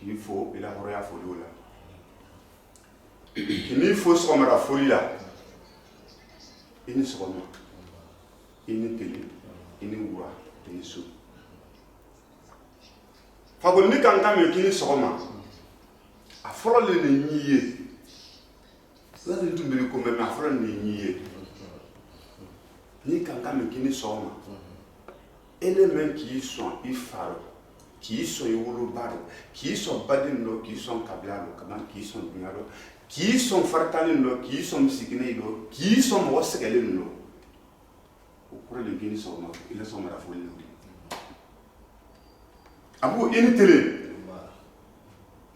Qu'il faut il a rien folie là. Il faut se remettre à folie là. Il ne se remet. Il ne télé. Il ne voit. Il ne sou. Fagol ni quand même qu'il ne se remet. A folie le nier. Ça c'est tout bien comme mais a folie le nier. Ni quand même qu'il ne se remet. Éléments qui sont ifaro. Qui sont Youlubaro, qui sont Badino, qui sont Kablaro, qui sont Dunaro, qui sont Fartalino, qui sont Signero, qui sont Mosselino. Au cours de Guinée, ils sont à la folie. Abou, une télé.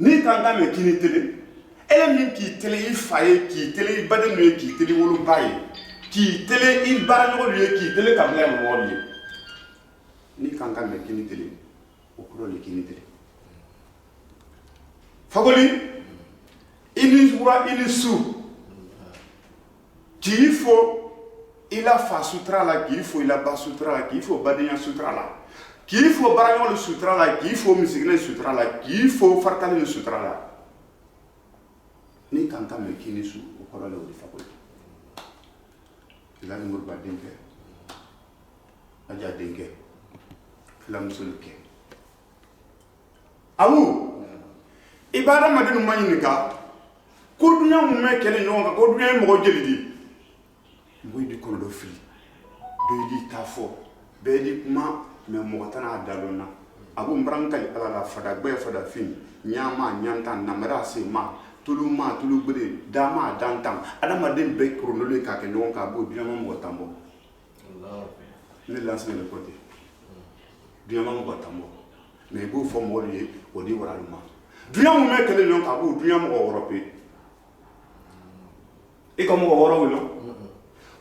Ni quand même qui n'est télé. Elle même qui télé, il faille, qui télé, Badino, qui télé Youlubaye, qui télé, il barano, qui télé Kablaro. Ni quand même qui n'est télé. Au cours de l'Équité. Fagoli, il est sous. Qu'il faut, il a fait sutra là, qu'il faut, il a bas sutra là, qu'il faut badenya sutra là, qu'il faut barayon le sutra là, qu'il faut musique le sutra là, qu'il faut fartali le sutra là. Ni quand on me qui est sous, au cours de Fagoli. Il a le mot badenge. Aja denge. Flamme sur le quai. Awu ibada madinu mayinika ko dunya mu me kele nyonga ko dunya mo jelidi moy di kono do fili do di tafo be di kuma me mo tana dalona abu mbrankali ala la fada gbe fada fin nyama nyanta namara se ma tulu bede dama dantam adama den be chronologie ka ke nyonga bo bi mo tambo Allah ne lance le côté bi mo tambo mais beau faut mourir au dit voilà le mal. Bien on met que les gens cabou, bien on européen. Et comme on va voir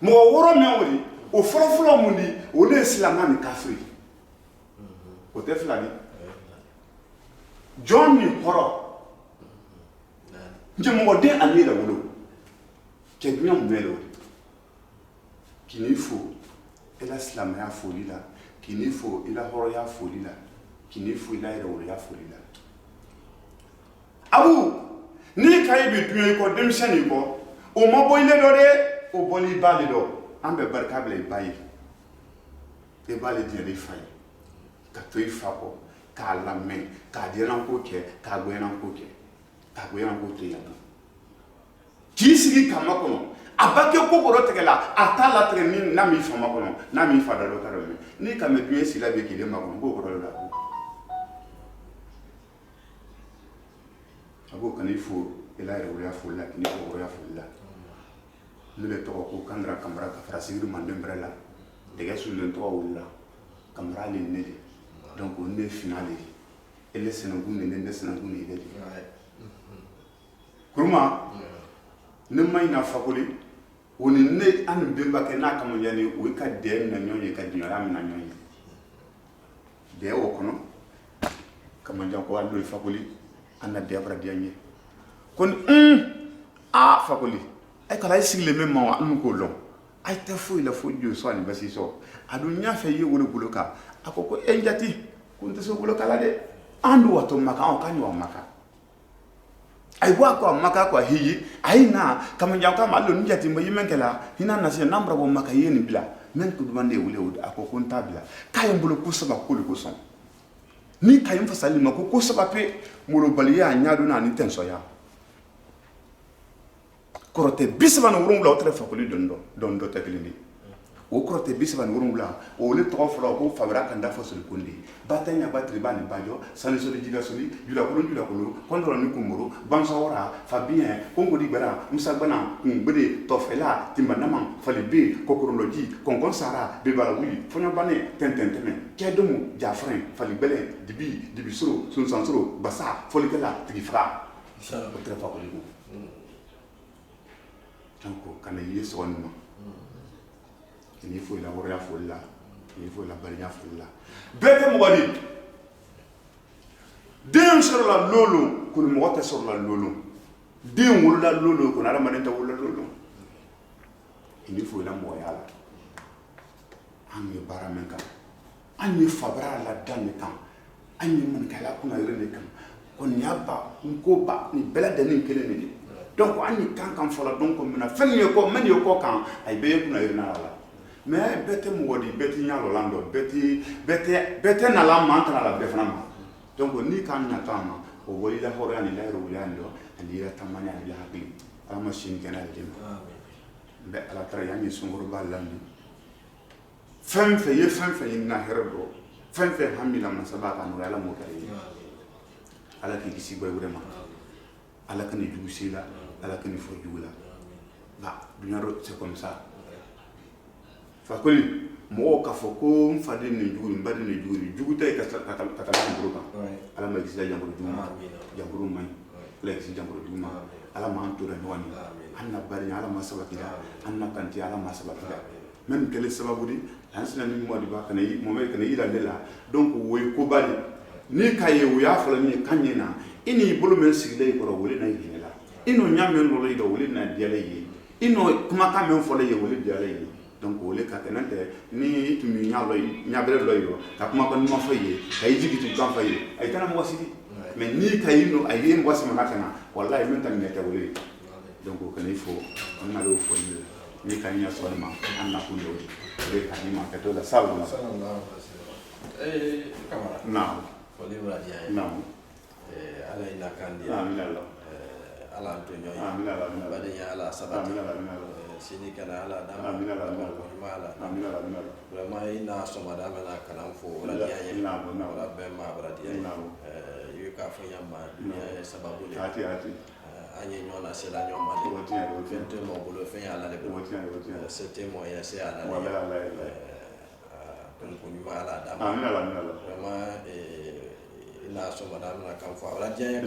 mon woro mais on dit au folo mon dit on est islamien mais kafri. Au tef là dit John ni horo. Je me dis à lui là wolo. Que bien on met là. Qu'il ne faut et la islamien folie là, qu'il ne faut et la horo ya folie là. Qui ne faut pas y a folie là. Abou, ni quand il est bien, il est bien, au moment où il est doré, au bon il va le dos. En berkable il baille. Il va le dire les failles. Quand tu es fabo, quand la main, quand il y a un coquet, quand il y a un coquet, quand il y a un coquet. Qui s'y comme ça? Abaki kokoro tegela atala treni na mi fama kono na mi fada lo karome ni ka me bien si la be ki de makono kokoro la abo kan il faut ela ya fulla ni ko ya fulla ne le to ko kandra kamera ka frasiru mandembrela de ga sul to wala kamera le ne donc on est finale ele senangu ne senangu ne de kuruma ne may na fakoli woni ne anu bemba ke na kamo yani o ka de na nyonye ka dinara na nyonye de o kono kamo janko wallo fakoli anna de abra dianye kon fakoli e kala sigle même ma anu ko long ay ta fo ila fo dio so ani basi so adu nya fe ye wolo buloka akoko enjati kunta so buloka la de andu wato maka o kanyo maka ay wa ko maka ko hiyi ay na kama jaw kama allo njati mba yimenkela hina na se nambra bo maka yeni bila men ko demande wule wud akoko ntabila kayam bulo kusaba kulu ko son ni kayam fasali mako ko saba pe mulo baliya nyaado na ni tenso ya korote bisaba no wurun la otre fakoli dondo teklindi o kɔrɔ tɛ 37 o le tɔgɔ fɔlɔ ko Fabara Kanda Fɔsoli Konde Batanya Batri Bani Bajo Sanisoli Jigasoli Julakolo Kɔndɔrɔ ni Kumboro Bansawara Fabien Konkodi Bara Musa Bana Kumbede Tɔfɛla Timbanama Falibe Kokoroloji Kɔnkɔn Sara Bebalawi Fɔnyabane Tɛntɛntɛmɛ Kɛdomu Jafrin Falibɛlɛ Dibisoro Sunsansoro Basa Folikɛla Tigifaga o tɛ fa olu donc kana ye sɔgɔni ma ni fo la wara fo la ni fo la bariya fo la bɛɛ tɛ mɔgɔ di den sɔrɔ la lolo ko mɔgɔ tɛ sɔrɔ la lolo den wolola lolo ko adamaden tɛ wolola lolo ni fo la mɔgɔya la an ye baara min kan an ye Fabara la dan de kan an ye mun kala kuna yɛrɛ de kan ko ni aba ko ba ni bɛɛ lajɛlen kelen de donc an ye kan fɔlɔ donc mina fɛn ye ko man ye ko kan ay bɛɛ kuna yɛrɛ na la mais bɛɛ tɛ mɔgɔ di bɛɛ tɛ ɲalo lando bɛɛ tɛ na la man tana la bɛɛ fana ma donc ni kan na ta ma o wali la hɔrɔnya ni la yɛrɛ wuli ando ani yɛrɛ tamani ani la hakili ala ma sin kɛnɛ de ma bɛ ala tara yan ye sunkuru ba landi fɛn fɛn ye na hɛrɛ do fɛn fɛn hamila masaba ka no ala mo kare ala ki kisi boy wurema ala kan jugu sila ala kan fo jugula ba dunyaro c'est comme ça fa ko mo ka fo ko mfade ni jugu mbade ni jugu tay ka jamburu kan ala ma gisi jamburu duma jamburu man ala gisi jamburu duma ala ma antura nyoni anna bari ala ma sabakila anna kanti ala ma sabakila même quel sababu di ansina ni mo di ba kana yi mo me kana ila lela donc woy ko bali ni kaye wo ya fala ni kanyena ini bolo men sigile ko wole na yinela ino nyamen lo le do wole na diale yi ino kuma ka men fole ye wole diale yi donc wole ka tenante ni tumi nyalo nyabere lo yo ka kuma ko no faye kay jigitu kan faye ay tan mo wasiti mais ni kay no ay mo wasima nakana wallahi men tan nete wole donc ko ne fo on na lo fo ni kanya solma anna kundo le kanima ka to la sallallahu kamara naam Olivra dia. Naam. Ala ina kandi. Amin Allah. Ala antonyo. Amin Allah. Badenya ala sabati. Amin Allah. Sini kana ala dama. Amin Allah. Amin Allah. Vraiment ina soma dama na kana fo wala dia. Naam. Wala bema bradia. Naam. Yu ka fo yamba dunia sababu le. Ati. Anye nyona sela nyoma le. Wotia. Fente mo bolo fe ala le. Wotia. C'était moyen c'est ala. Wala la. Donc on y va ala dama. Amin Allah. Vraiment ina so madame na kan fo wala dia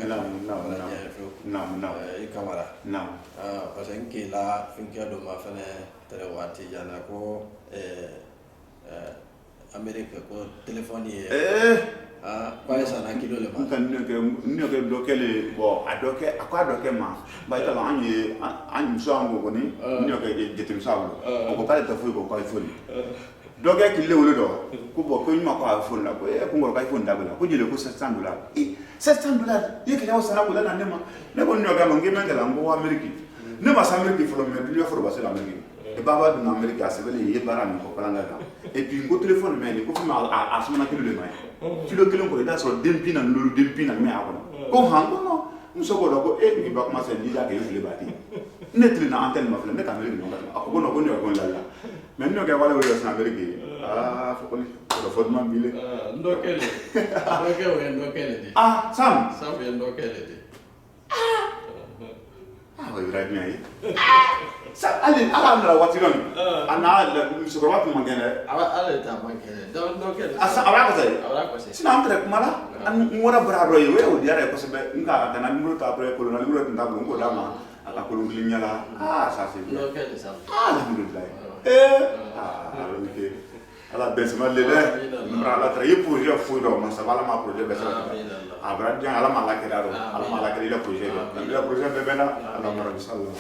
non e kamara non parce que la finki do ma fane tere wati jana ko America ko téléphone kwa sana kilo le ma kan ne ke do kele bo adoke akwa doke ma ba ta an muso an go ni ne ke jetim sawo ko ka ta fu ko ka fu doge kile wolo do ko bo ko nyuma ko iPhone la ko ko ngoro ka iPhone da bula ko jele ko $700 $700 ye kile wasana bula na nema ne ko nyoga mangi mengela ngo America ne ma sa America folo me dunia folo ba se la America e baba du America asebele ye bara mi ko palanga ka et puis ko téléphone me ni ko fuma asmana kilo le mai kilo ko da so dempina lolu dempina me akona ko hango no musogo do ko e mi ba ma se dija ke file bati netli na antenne ma file ne ka America no ka ko no ko no ko la mais nous avons parlé de l'Amérique. Ah, faut qu'on le fasse m'embile. Ndokele. Ndokele. Ah, Sam. Sam ndokele. Ah, oui, très bien. Ça, allez, la voiture. Ana le sur la route mangene. Allez, ta mangene. Ndokele. Ah, ça ara ko sai. Ara ko sai. Sina entre mala. An ngora brado yi we o diare ko sebe nga kana numero ta après ko na numero ta ngo dama. Ala ko ngilinyala. Ah, ça c'est bien. Ndokele ça. Ah, alhamdulillah. Ok. ala besma lele mra ala tra ye projet fo do ma sabala ma projet besma abra dia ala ma la kedaro ala ma la kedira projet be bena ala ma rabbi sallallahu